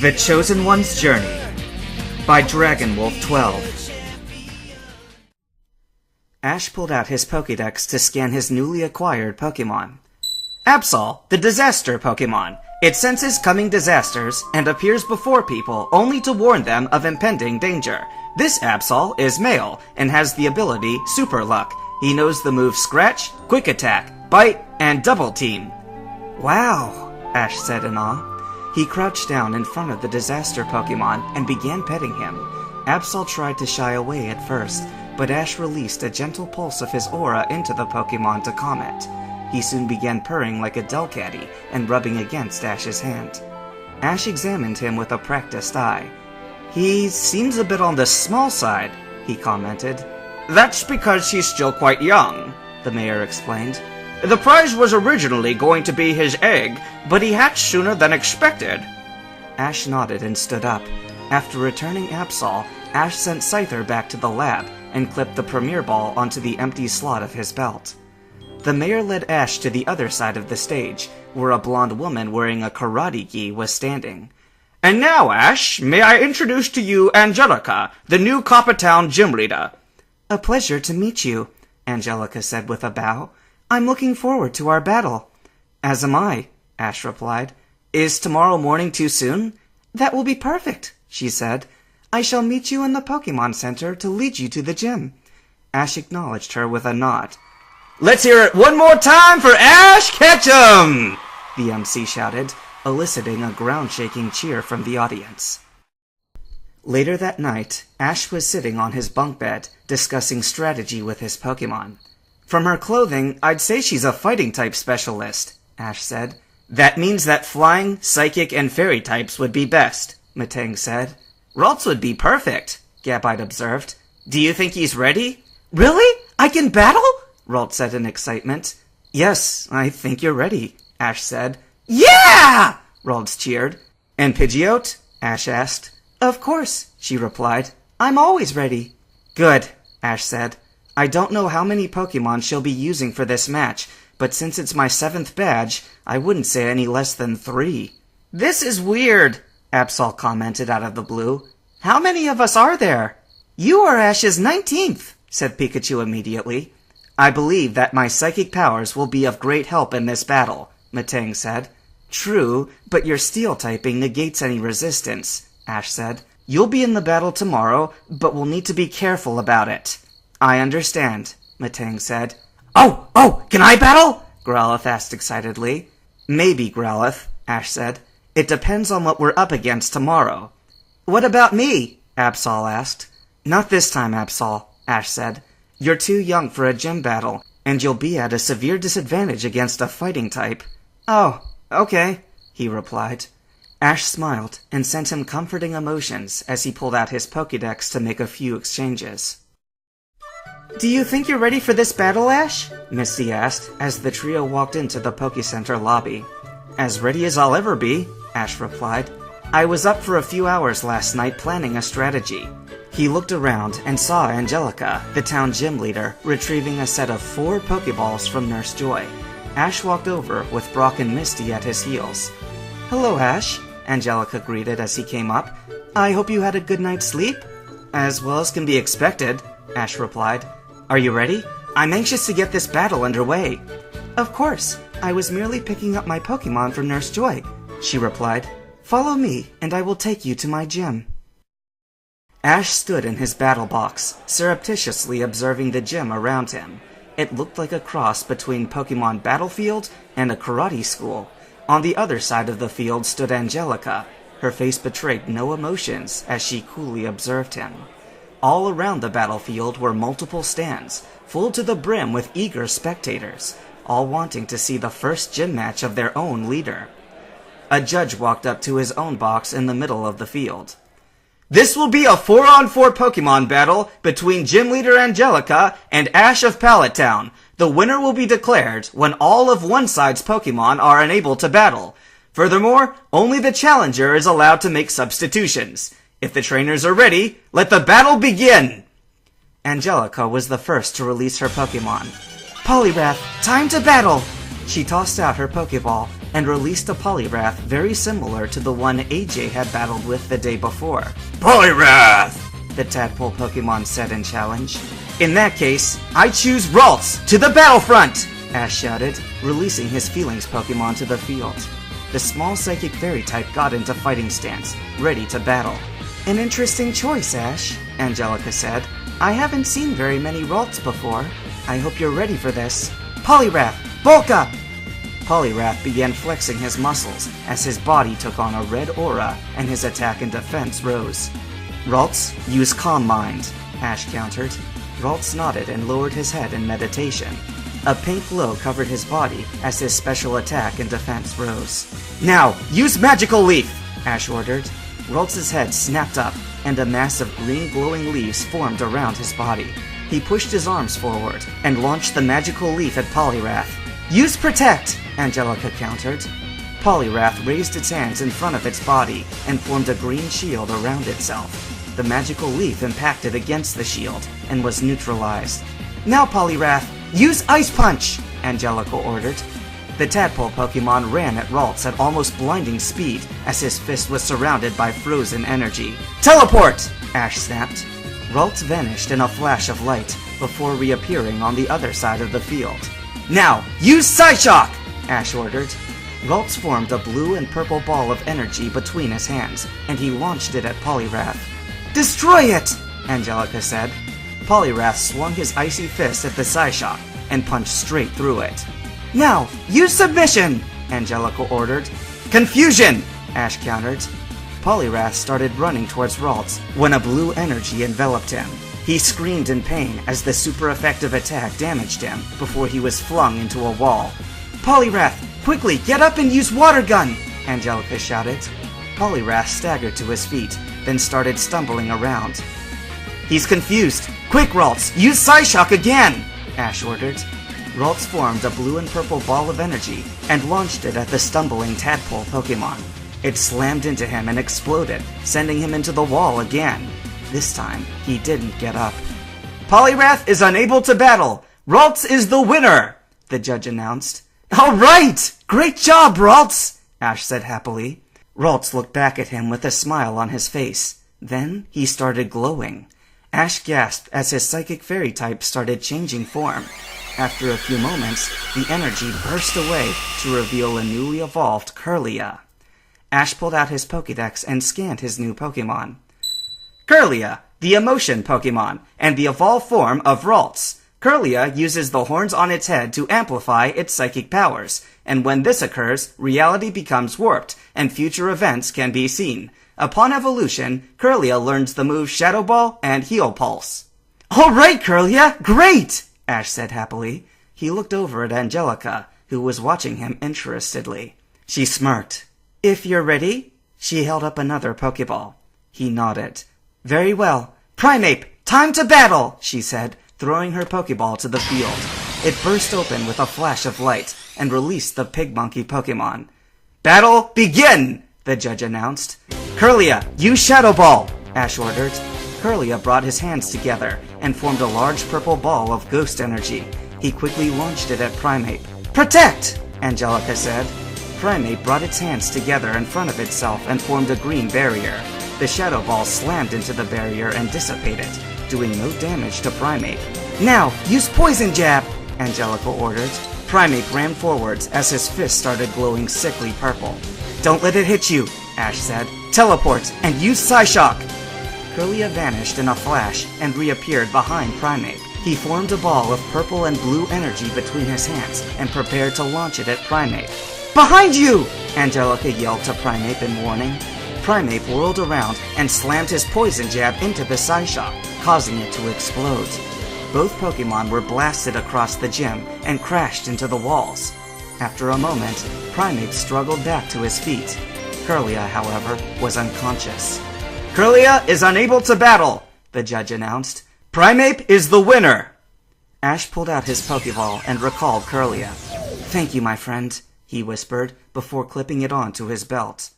The Chosen One's Journey by DragonWolf12. Ash pulled out his Pokédex to scan his newly acquired Pokémon. Absol, the disaster Pokémon. It senses coming disasters and appears before people only to warn them of impending danger. This Absol is male and has the ability Super Luck. He knows the moves Scratch, Quick Attack, Bite, and Double Team. Wow, Ash said in awe. He crouched down in front of the disaster Pokémon and began petting him. Absol tried to shy away at first, but Ash released a gentle pulse of his aura into the Pokémon to calm it. He soon began purring like a Delcatty and rubbing against Ash's hand. Ash examined him with a practiced eye. "He seems a bit on the small side," he commented. "That's because he's still quite young," the mayor explained. "The prize was originally going to be his egg, but he hatched sooner than expected." Ash nodded and stood up. After returning Absol, Ash sent Scyther back to the lab and clipped the Premier Ball onto the empty slot of his belt. The mayor led Ash to the other side of the stage, where a blonde woman wearing a karate gi was standing. "And now, Ash, may I introduce to you Angelica, the new Copper Town gym leader." "A pleasure to meet you," Angelica said with a bow. "I'm looking forward to our battle." "As am I," Ash replied. "Is tomorrow morning too soon?" "That will be perfect," she said. "I shall meet you in the Pokémon Center to lead you to the gym." Ash acknowledged her with a nod. "Let's hear it one more time for Ash Ketchum!" the MC shouted, eliciting a ground-shaking cheer from the audience. Later that night, Ash was sitting on his bunk bed, discussing strategy with his Pokémon. "From her clothing, I'd say she's a fighting-type specialist," Ash said. "That means that flying, psychic, and fairy types would be best," Matang said. "Ralts would be perfect," Gabite observed. "Do you think he's ready?" "Really? I can battle?" Ralt said in excitement. "Yes, I think you're ready," Ash said. "Yeah!" Ralts cheered. "And Pidgeot?" Ash asked. "Of course," she replied. "I'm always ready." "Good," Ash said. "I don't know how many Pokémon she'll be using for this match, but since it's my 7th badge, I wouldn't say any less than 3. "This is weird," Absol commented out of the blue. "How many of us are there?" "You are Ash's 19th, said Pikachu immediately. "I believe that my psychic powers will be of great help in this battle," Matang said. "True, but your steel typing negates any resistance," Ash said. "You'll be in the battle tomorrow, but we'll need to be careful about it." "I understand," Matang said. Oh, can I battle?" Growlithe asked excitedly. "Maybe, Growlithe," Ash said. "It depends on what we're up against tomorrow." "What about me?" Absol asked. "Not this time, Absol," Ash said. "You're too young for a gym battle, and you'll be at a severe disadvantage against a fighting type." "Oh, okay," he replied. Ash smiled and sent him comforting emotions as he pulled out his Pokédex to make a few exchanges. "Do you think you're ready for this battle, Ash?" Misty asked as the trio walked into the Pokécenter lobby. "As ready as I'll ever be," Ash replied. "I was up for a few hours last night planning a strategy." He looked around and saw Angelica, the town gym leader, retrieving a set of 4 Pokeballs from Nurse Joy. Ash walked over with Brock and Misty at his heels. "Hello, Ash," Angelica greeted as he came up. "I hope you had a good night's sleep?" "As well as can be expected," Ash replied. "Are you ready? I'm anxious to get this battle underway." "Of course. I was merely picking up my Pokemon from Nurse Joy," she replied. "Follow me, and I will take you to my gym." Ash stood in his battle box, surreptitiously observing the gym around him. It looked like a cross between Pokemon Battlefield and a karate school. On the other side of the field stood Angelica. Her face betrayed no emotions as she coolly observed him. All around the battlefield were multiple stands, full to the brim with eager spectators, all wanting to see the first gym match of their own leader. A judge walked up to his own box in the middle of the field. "This will be a 4-on-4 Pokemon battle between Gym Leader Angelica and Ash of Pallet Town. The winner will be declared when all of one side's Pokemon are unable to battle. Furthermore, only the challenger is allowed to make substitutions. If the trainers are ready, let the battle begin!" Angelica was the first to release her Pokemon. "Poliwrath, time to battle!" She tossed out her Pokeball, and released a Poliwrath very similar to the one AJ had battled with the day before. Poliwrath! The tadpole Pokemon said in challenge. In that case, I choose Ralts to the battlefront! Ash shouted, releasing his Feelings Pokemon to the field. The small psychic fairy type got into fighting stance, ready to battle. An interesting choice, Ash, Angelica said. I haven't seen very many Ralts before. I hope you're ready for this. Poliwrath, bulk up! Poliwrath began flexing his muscles as his body took on a red aura and his attack and defense rose. Ralts, use Calm Mind, Ash countered. Ralts nodded and lowered his head in meditation. A pink glow covered his body as his special attack and defense rose. Now, use Magical Leaf, Ash ordered. Ralts' head snapped up, and a mass of green glowing leaves formed around his body. He pushed his arms forward and launched the Magical Leaf at Poliwrath. Use Protect, Angelica countered. Poliwrath raised its hands in front of its body and formed a green shield around itself. The Magical Leaf impacted against the shield and was neutralized. Now, Poliwrath, use Ice Punch, Angelica ordered. The tadpole Pokemon ran at Ralts at almost blinding speed as his fist was surrounded by frozen energy. Teleport! Ash snapped. Ralts vanished in a flash of light before reappearing on the other side of the field. Now, use Psyshock! Ash ordered. Ralts formed a blue and purple ball of energy between his hands, and he launched it at Poliwrath. Destroy it! Angelica said. Poliwrath swung his icy fist at the Psyshock and punched straight through it. Now, use Submission! Angelica ordered. Confusion! Ash countered. Poliwrath started running towards Ralts when a blue energy enveloped him. He screamed in pain as the super effective attack damaged him before he was flung into a wall. Poliwrath, quickly get up and use Water Gun! Angelica shouted. Poliwrath staggered to his feet, then started stumbling around. He's confused. Quick, Ralts, use Psyshock again! Ash ordered. Ralts formed a blue and purple ball of energy and launched it at the stumbling tadpole Pokemon. It slammed into him and exploded, sending him into the wall again. This time, he didn't get up. Poliwrath is unable to battle! Ralts is the winner! The judge announced. All right! Great job, Ralts! Ash said happily. Ralts looked back at him with a smile on his face. Then he started glowing. Ash gasped as his psychic fairy type started changing form. After a few moments, the energy burst away to reveal a newly evolved Kirlia. Ash pulled out his Pokédex and scanned his new Pokémon. Kirlia, the emotion Pokémon, and the evolved form of Ralts. Kirlia uses the horns on its head to amplify its psychic powers, and when this occurs, reality becomes warped, and future events can be seen. Upon evolution, Kirlia learns the moves Shadow Ball and Heal Pulse. All right, Kirlia, great! Ash said happily. He looked over at Angelica, who was watching him interestedly. She smirked. If you're ready? She held up another Pokeball. He nodded. Very well. Primeape, time to battle, she said, throwing her Pokeball to the field. It burst open with a flash of light and released the Pig Monkey Pokemon. Battle begin, the judge announced. Kirlia, use Shadow Ball, Ash ordered. Kirlia brought his hands together and formed a large purple ball of ghost energy. He quickly launched it at Primeape. Protect, Angelica said. Primeape brought its hands together in front of itself and formed a green barrier. The Shadow Ball slammed into the barrier and dissipated, doing no damage to Primeape. Now, use Poison Jab, Angelica ordered. Primeape ran forwards as his fist started glowing sickly purple. Don't let it hit you, Ash said. Teleport and use Psyshock. Kirlia vanished in a flash and reappeared behind Primeape. He formed a ball of purple and blue energy between his hands and prepared to launch it at Primeape. Behind you! Angelica yelled to Primeape in warning. Primeape whirled around and slammed his Poison Jab into the Psyshock, causing it to explode. Both Pokemon were blasted across the gym and crashed into the walls. After a moment, Primeape struggled back to his feet. Kirlia, however, was unconscious. Kirlia is unable to battle, the judge announced. Primeape is the winner! Ash pulled out his Pokeball and recalled Kirlia. Thank you, my friend, he whispered, before clipping it onto his belt.